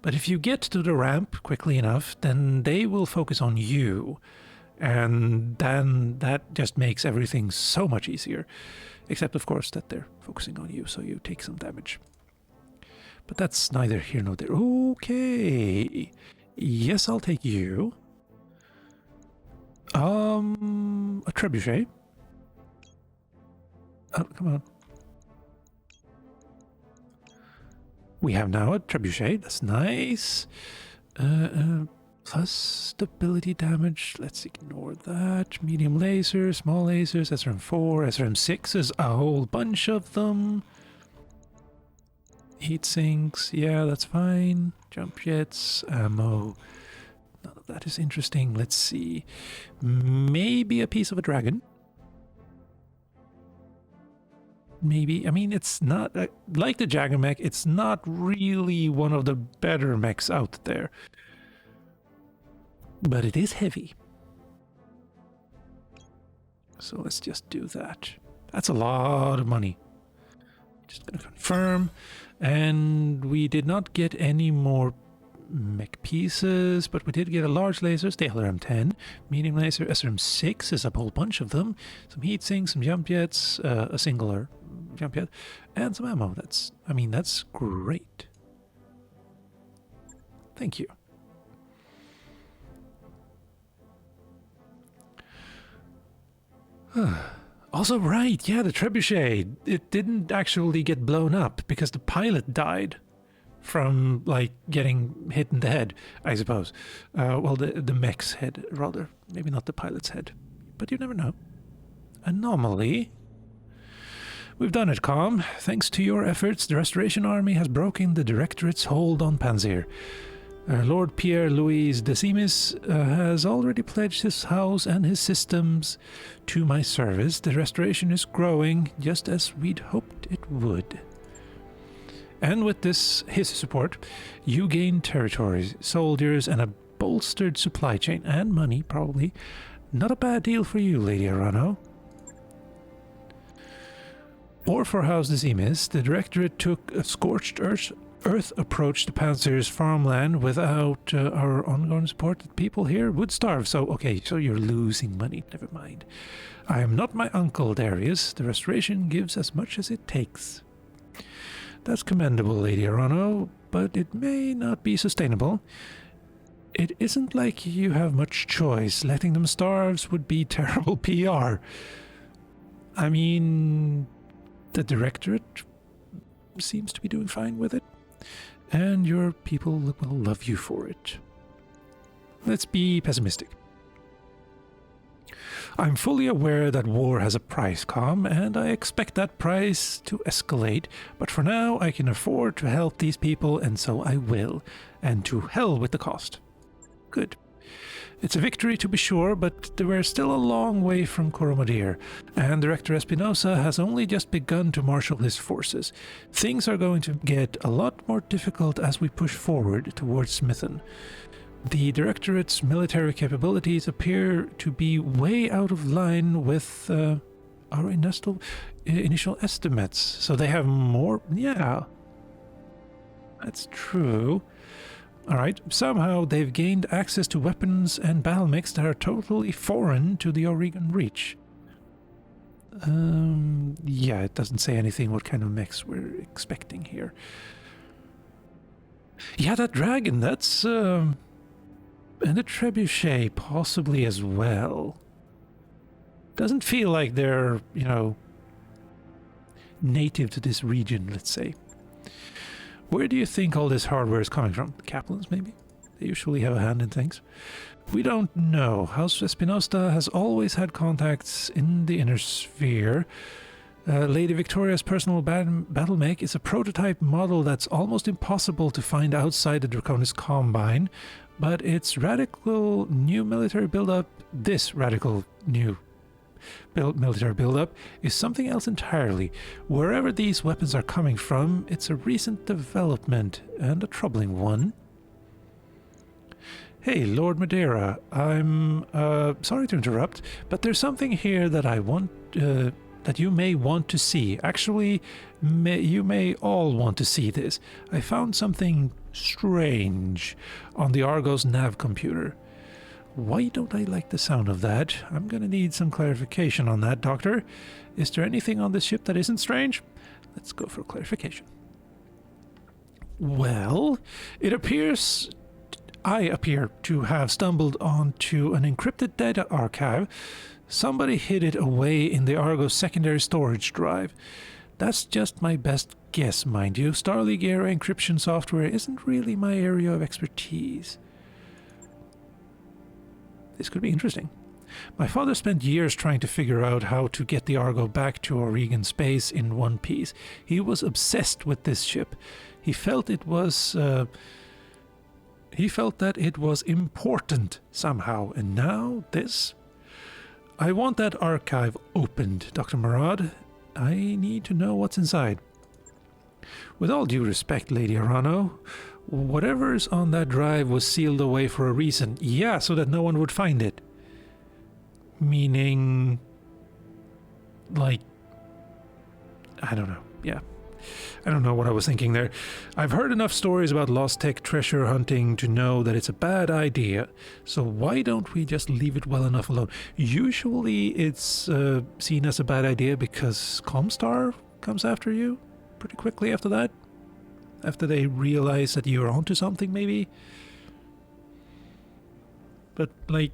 But if you get to the ramp quickly enough, then they will focus on you. And then that just makes everything so much easier. Except, of course, that they're focusing on you, so you take some damage. But that's neither here nor there. Okay. Yes, I'll take you. A trebuchet. Oh, come on. We have now a trebuchet. That's nice. Plus stability damage. Let's ignore that. Medium lasers, small lasers, SRM4, SRM6s, a whole bunch of them. Heat sinks, yeah, that's fine. Jump jets, ammo. None of that is interesting. Let's see. Maybe a piece of a dragon. Maybe. I mean, it's not... like the Jagamech, it's not really one of the better mechs out there. But it is heavy. So let's just do that. That's a lot of money. Just gonna confirm. And we did not get any more mech pieces, but we did get a large laser, STLRM-10, medium laser, SRM-6 is a whole bunch of them, some heat sinks, some jump jets, a singular jump jet, and some ammo. That's great. Thank you. Also, right, yeah, the trebuchet, it didn't actually get blown up because the pilot died from, like, getting hit in the head, I suppose. Well, the mech's head, rather. Maybe not the pilot's head. But you never know. Anomaly. We've done it, Calm. Thanks to your efforts, the Restoration Army has broken the Directorate's hold on Panzyr. Lord Pierre-Louis Decimus has already pledged his house and his systems to my service. The Restoration is growing, just as we'd hoped it would. And with his support, you gain territories, soldiers, and a bolstered supply chain, and money, probably. Not a bad deal for you, Lady Arano. Or for House Decimus, the Directorate took a scorched earth approach to Panzyr's farmland. Without our ongoing support, the people here would starve. So, okay, so you're losing money. Never mind. I am not my uncle, Darius. The Restoration gives as much as it takes. That's commendable, Lady Arano, but it may not be sustainable. It isn't like you have much choice. Letting them starve would be terrible PR. I mean, the Directorate seems to be doing fine with it, and your people will love you for it. Let's be pessimistic. I'm fully aware that war has a price, Calm, and I expect that price to escalate, but for now I can afford to help these people, and so I will, and to hell with the cost. Good. It's a victory to be sure, but we're still a long way from Coromodir, and Director Espinosa has only just begun to marshal his forces. Things are going to get a lot more difficult as we push forward towards Smithen. The Directorate's military capabilities appear to be way out of line with our initial estimates. So they have more... Yeah, that's true. Alright, somehow they've gained access to weapons and battle mechs that are totally foreign to the Oregon Reach. Yeah, it doesn't say anything what kind of mechs we're expecting here. Yeah, that dragon, that's... And the trebuchet, possibly as well. Doesn't feel like they're, you know, native to this region, let's say. Where do you think all this hardware is coming from? The Kaplans, maybe? They usually have a hand in things. We don't know. House Espinosa has always had contacts in the inner sphere. Lady Victoria's personal battle mech is a prototype model that's almost impossible to find outside the Draconis Combine, but its radical new military buildup, military buildup, is something else entirely. Wherever these weapons are coming from, it's a recent development, and a troubling one. Hey, Lord Madeira, I'm sorry to interrupt, but there's something here that I want, that you may want to see. Actually, you may all want to see this. I found something strange on the Argos nav computer. Why don't I like the sound of that? I'm gonna need some clarification on that, Doctor. Is there anything on this ship that isn't strange? Let's go for clarification. Well, it appears... I appear to have stumbled onto an encrypted data archive. Somebody hid it away in the Argos secondary storage drive. That's just my best guess, mind you. Starleague era encryption software isn't really my area of expertise. This could be interesting. My father spent years trying to figure out how to get the Argo back to Oregon space in one piece. He was obsessed with this ship. He felt that it was important somehow, and now this? I want that archive opened, Dr. Murad. I need to know what's inside. With all due respect, Lady Arano, whatever's on that drive was sealed away for a reason. Yeah, so that no one would find it. Meaning... like... I don't know. Yeah. I don't know what I was thinking there. I've heard enough stories about lost tech treasure hunting to know that it's a bad idea. So why don't we just leave it well enough alone? Usually it's seen as a bad idea because Comstar comes after you pretty quickly after that. After they realize that you're onto something, maybe. But, like,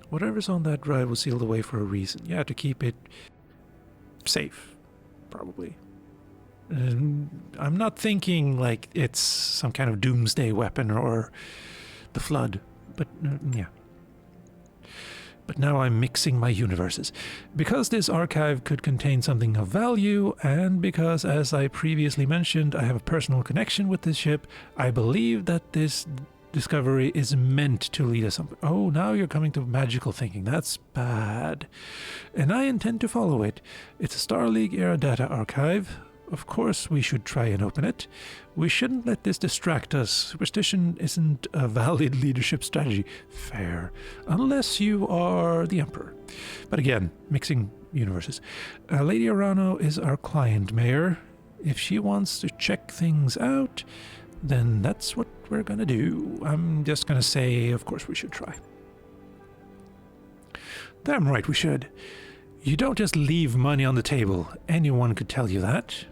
whatever's on that drive was sealed away for a reason. Yeah, to keep it safe, probably. And I'm not thinking like it's some kind of doomsday weapon or the Flood, but yeah. But now I'm mixing my universes. Because this archive could contain something of value, and because, as I previously mentioned, I have a personal connection with this ship, I believe that this discovery is meant to lead us somewhere. Oh, now you're coming to magical thinking. That's bad. And I intend to follow it. It's a Star League era data archive. Of course we should try and open it. We shouldn't let this distract us. Superstition isn't a valid leadership strategy. Fair. Unless you are the Emperor. But again, mixing universes. Lady Arano is our client, Mayor. If she wants to check things out, then that's what we're gonna do. I'm just gonna say, of course we should try. Damn right we should. You don't just leave money on the table. Anyone could tell you that.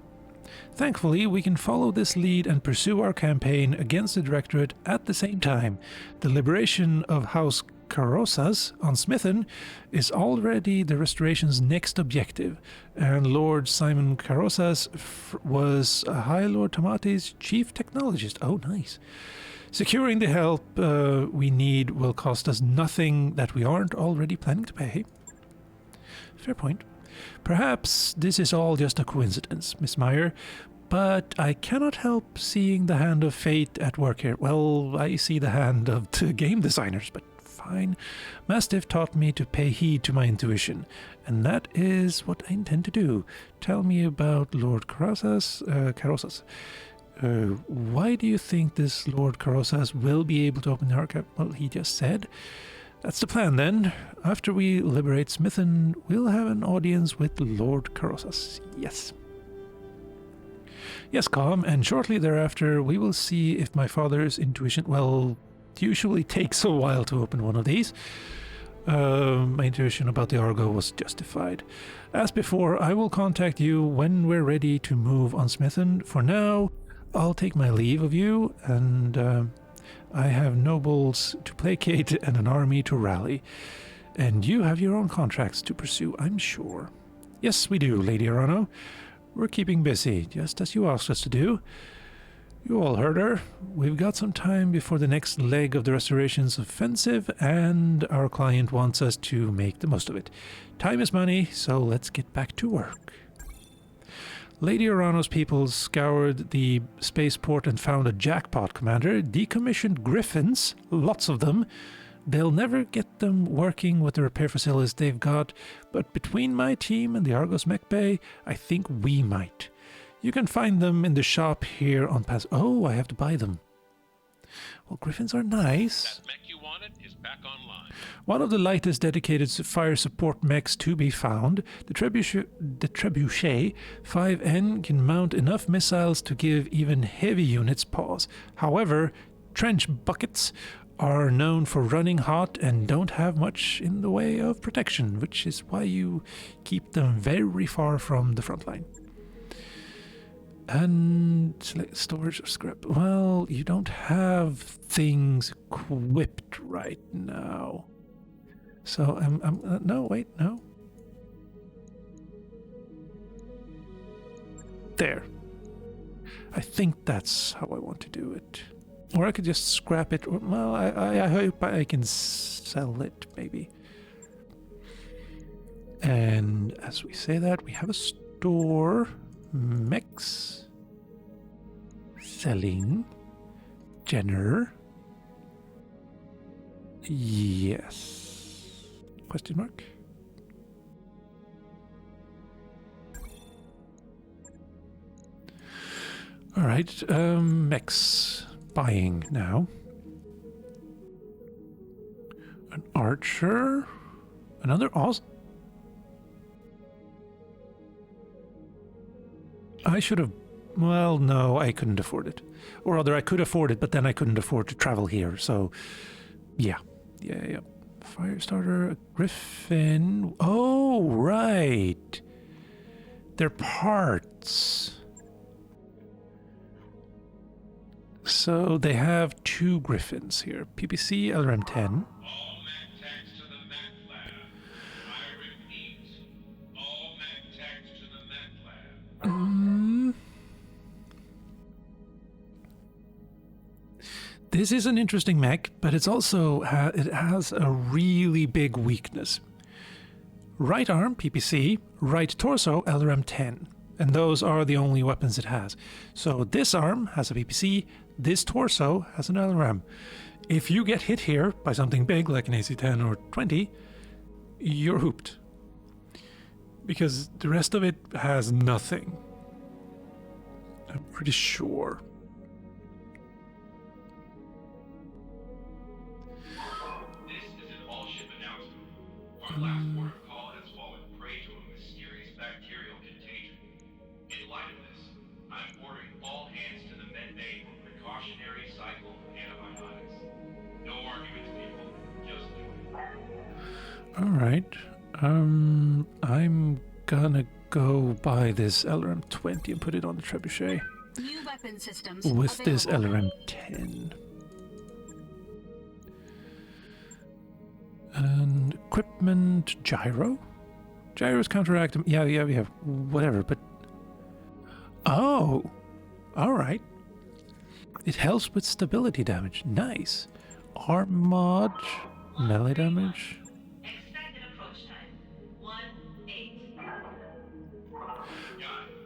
Thankfully, we can follow this lead and pursue our campaign against the Directorate at the same time. The liberation of House Carosas on Smithen is already the Restoration's next objective, and Lord Simon Carosas was High Lord Tomate's chief technologist. Oh, nice. Securing the help we need will cost us nothing that we aren't already planning to pay. Fair point. Perhaps this is all just a coincidence, Miss Meyer, but I cannot help seeing the hand of fate at work here. Well, I see the hand of the game designers, but fine. Mastiff taught me to pay heed to my intuition, and that is what I intend to do. Tell me about Lord Carosas. Why do you think this Lord Carosas will be able to open the archive? Well, he just said. That's the plan, then. After we liberate Smithen, we'll have an audience with Lord Carosas. Yes. Yes, Calm, and shortly thereafter we will see if my father's intuition... Well, it usually takes a while to open one of these. My intuition about the Argo was justified. As before, I will contact you when we're ready to move on Smithen. For now, I'll take my leave of you, and... I have nobles to placate and an army to rally. And you have your own contracts to pursue, I'm sure. Yes, we do, Lady Arano. We're keeping busy, just as you asked us to do. You all heard her. We've got some time before the next leg of the Restoration's offensive, and our client wants us to make the most of it. Time is money, so let's get back to work. Lady Arano's people scoured the spaceport and found a jackpot, Commander. Decommissioned Griffins, lots of them. They'll never get them working with the repair facilities they've got, but between my team and the Argos Mech Bay, I think we might. You can find them in the shop here on Panzyr. Oh, I have to buy them. Well, Griffins are nice. That mech you wanted is back online. One of the lightest dedicated fire support mechs to be found, the Trebuchet 5N can mount enough missiles to give even heavy units pause. However, trench buckets are known for running hot and don't have much in the way of protection, which is why you keep them very far from the front line. And storage of scrap. Well, you don't have things equipped right now. So no, wait, no. There. I think that's how I want to do it. Or I could just scrap it. Well, I hope I can sell it, maybe. And as we say that, we have a store. Mechs. Selling. Jenner. Yes. Question mark? All right. Mechs. Buying now. An archer. Another I should have... Well, no, I couldn't afford it. Or rather, I could afford it, but then I couldn't afford to travel here, so... Yeah. Yeah. Firestarter, Griffin... Oh, right! They're parts. So they have 2 Griffins here. PPC, LRM-10. All MechTechs to the Mech Lab. I repeat, all MechTechs to the Mech Lab. This is an interesting mech, but it's also it has a really big weakness. Right arm, PPC, right torso, LRM-10. And those are the only weapons it has. So this arm has a PPC, this torso has an LRM. If you get hit here by something big like an AC-10 or 20, you're hooped. Because the rest of it has nothing. I'm pretty sure. This is an all-ship announcement. Our last port of call has fallen prey to a mysterious bacterial contagion. In light of this, I'm ordering all hands to the med bay for precautionary cycle antibiotics. No arguments, people. Just do it. Alright. I'm gonna go buy this LRM-20 and put it on the trebuchet. New weapon systems With this available. LRM-10. And equipment gyro? Gyros counteract... Yeah, whatever, but... Oh! Alright. It helps with stability damage. Nice. Arm mod, melee damage. Expected approach time. 1-8.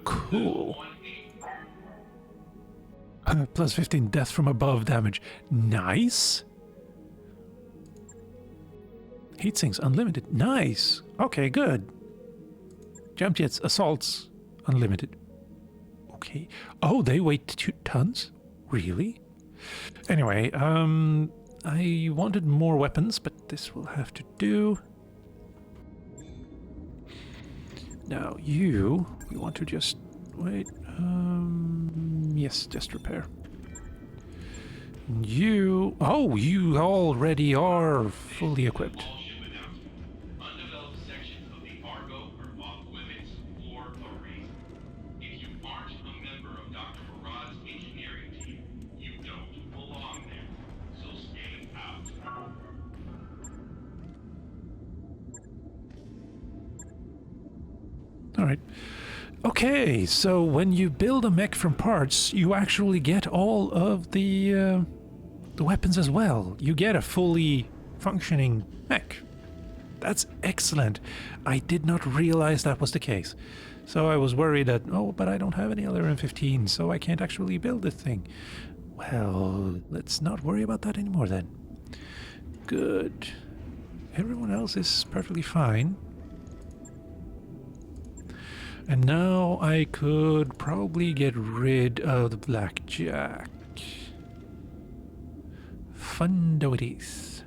Cool. Plus 15 death from above damage. Nice. Heat sinks unlimited. Nice. Okay, good. Jump jets, assaults, unlimited. Okay. Oh, they weigh 2 tons? Really? Anyway, I wanted more weapons, but this will have to do. Now, you want to just... Wait, yes, just repair. You... Oh, you already are fully equipped. All-ship announcement. Undeveloped sections of the Argo are off limits for a reason. If you aren't a member of Dr. Farad's engineering team, you don't belong there. So stay out. Alright. Okay, so when you build a mech from parts, you actually get all of the weapons as well. You get a fully functioning mech. That's excellent. I did not realize that was the case. So I was worried that, oh, but I don't have any other M15, so I can't actually build this thing. Well, let's not worry about that anymore then. Good. Everyone else is perfectly fine. And now I could probably get rid of the blackjack. Fundoities.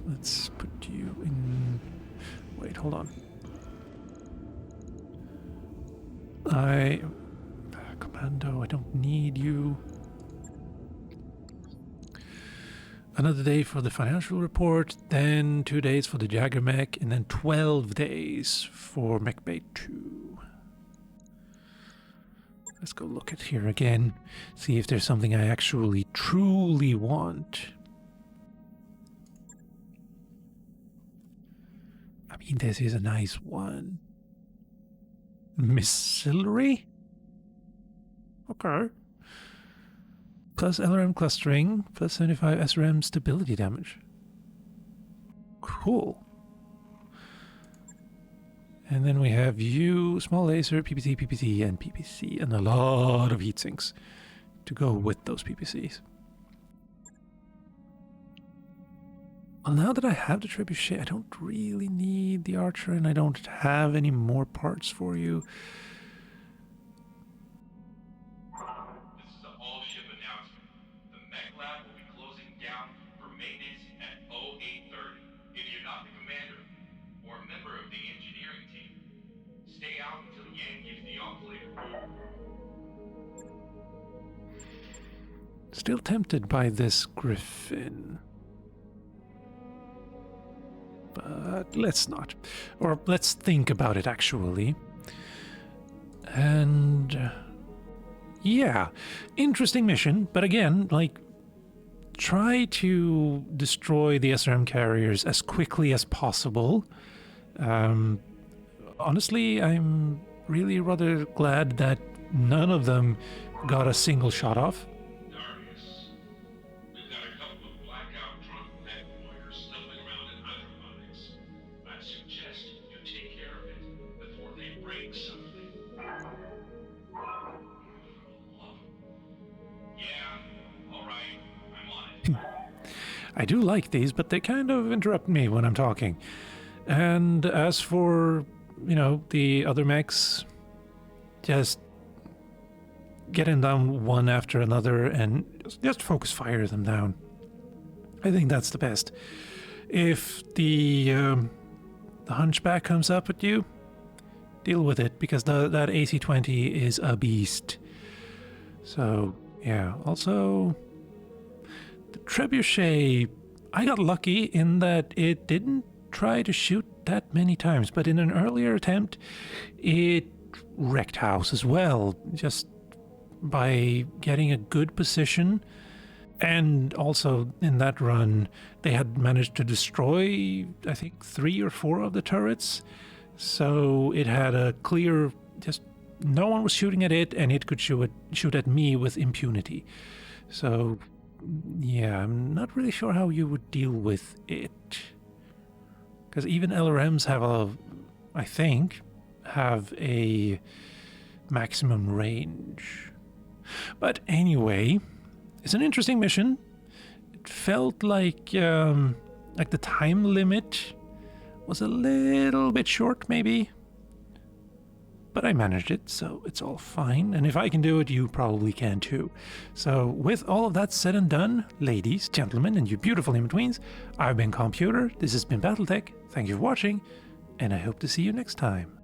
Let's put you in... Wait, hold on. Commando, I don't need you. Another day for the financial report, then 2 days for the Jagger mech, and then 12 days for Mech Bay 2. Let's go look at here again, see if there's something I actually truly want. I mean, this is a nice one. Missillery? Okay. Plus LRM clustering, plus 75 SRM stability damage. Cool. And then we have you, small laser, PPC, PPC, and PPC, and a lot of heat sinks to go with those PPCs. Well, now that I have the trebuchet, I don't really need the archer, and I don't have any more parts for you. This is an all-ship announcement. The Mech Lab will be closing down for maintenance at 0830. If you Still tempted by this griffin. But let's not. Or let's think about it, actually. And... yeah, interesting mission, but again, like, try to destroy the SRM carriers as quickly as possible. Honestly, I'm really rather glad that none of them got a single shot off. Darius, we've got a couple of blackout drunk MechWarriors stumbling around in hydroponics. I'd suggest you take care of it before they break something. Yeah, alright, I'm on it. I do like these, but they kind of interrupt me when I'm talking. And as for, you know, the other mechs, just getting down one after another and just focus fire them down. I think that's the best. If the hunchback comes up at you, deal with it, because that AC-20 is a beast. So, yeah. Also, the trebuchet, I got lucky in that it didn't try to shoot that many times, but in an earlier attempt, it wrecked house as well, just by getting a good position. And also in that run, they had managed to destroy, I think, 3 or 4 of the turrets. So it had a clear, just no one was shooting at it, and it could shoot at me with impunity. So yeah, I'm not really sure how you would deal with it. Because even LRMs I think, have a maximum range. But anyway, it's an interesting mission. It felt like the time limit was a little bit short, maybe. But I managed it, so it's all fine. And if I can do it, you probably can too. So with all of that said and done, ladies, gentlemen, and you beautiful in-betweens, I've been Calmputer, this has been BattleTech, thank you for watching, and I hope to see you next time.